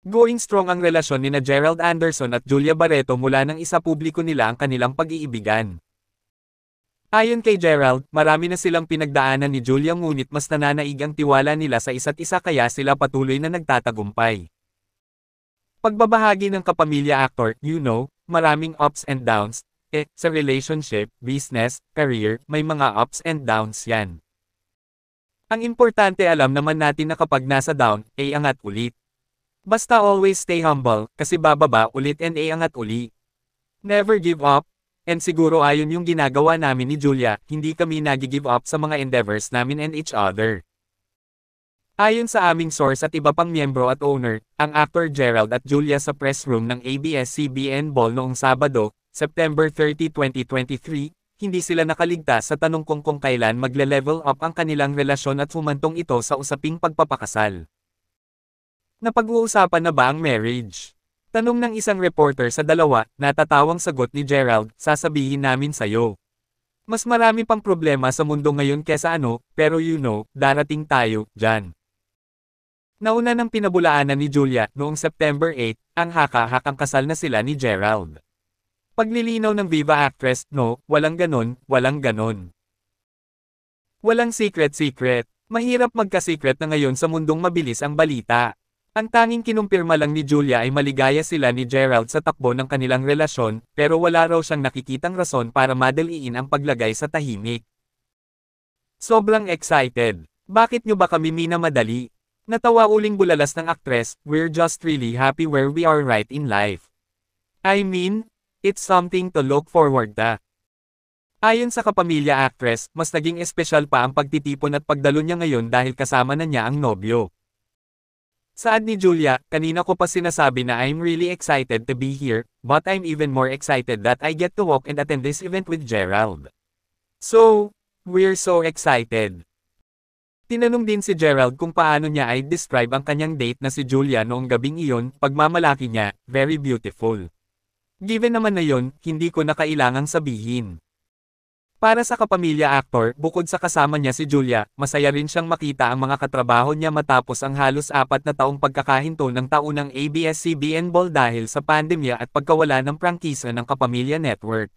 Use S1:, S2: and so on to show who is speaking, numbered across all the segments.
S1: Going strong ang relasyon nina Gerald Anderson at Julia Barreto mula nang isa publiko nila ang kanilang pag-iibigan. Ayon kay Gerald, marami na silang pinagdaanan ni Julia ngunit mas nananaig ang tiwala nila sa isa't isa kaya sila patuloy na nagtatagumpay. Pagbabahagi ng kapamilya actor, maraming ups and downs, sa relationship, business, career, may mga ups and downs yan. Ang importante alam naman natin na kapag nasa down, angat ulit. Basta always stay humble, kasi bababa ulit and angat uli. Never give up. And siguro ayon yung ginagawa namin ni Julia, hindi kami nag-give up sa mga endeavors namin and each other. Ayon sa aming source at iba pang miyembro at owner, ang actor Gerald at Julia sa press room ng ABS-CBN Ball noong Sabado, September 30, 2023, hindi sila nakaligtas sa tanong kung kailan magle-level up ang kanilang relasyon at humantong ito sa usaping pagpapakasal. Napag-uusapan na ba ang marriage? Tanong ng isang reporter sa dalawa, natatawang sagot ni Gerald, sasabihin namin sa'yo. Mas marami pang problema sa mundo ngayon kesa pero darating tayo, dyan. Nauna ng pinabulaanan ni Julia, noong September 8, ang haka-hakang kasal na sila ni Gerald. Paglilinaw ng Viva actress, walang ganon, walang ganon. Walang secret-secret. Mahirap magka-secret na ngayon sa mundong mabilis ang balita. Ang tanging kinumpirma lang ni Julia ay maligaya sila ni Gerald sa takbo ng kanilang relasyon, pero wala raw siyang nakikitang rason para madaliin ang paglagay sa tahimik. Sobrang excited. Bakit nyo ba kami minamadali? Natawa uling bulalas ng aktres, we're just really happy where we are right in life. I mean, it's something to look forward to. Ayon sa kapamilya actress, mas naging espesyal pa ang pagtitipon at pagdalo niya ngayon dahil kasama na niya ang nobyo. Saad ni Julia, kanina ko pa sinasabi na I'm really excited to be here, but I'm even more excited that I get to walk and attend this event with Gerald. So, we're so excited. Tinanong din si Gerald kung paano niya ay describe ang kanyang date na si Julia noong gabing iyon, pagmamalaki niya, very beautiful. Given naman na yon, hindi ko na kailangang sabihin. Para sa kapamilya actor, bukod sa kasama niya si Julia, masaya rin siyang makita ang mga katrabaho niya matapos ang halos 4 na taong pagkakahinto ng taunang ABS-CBN Ball dahil sa pandemya at pagkawala ng prangkisa ng Kapamilya Network.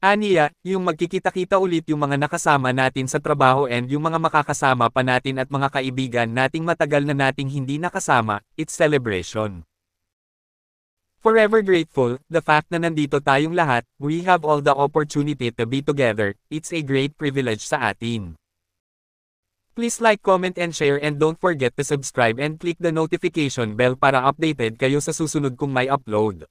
S1: Aniya, yung magkikita-kita ulit yung mga nakasama natin sa trabaho and yung mga makakasama pa natin at mga kaibigan nating matagal na nating hindi nakasama, it's celebration. Forever grateful, the fact na nandito tayong lahat, we have all the opportunity to be together, it's a great privilege sa atin. Please like, comment and share and don't forget to subscribe and click the notification bell para updated kayo sa susunod kong may upload.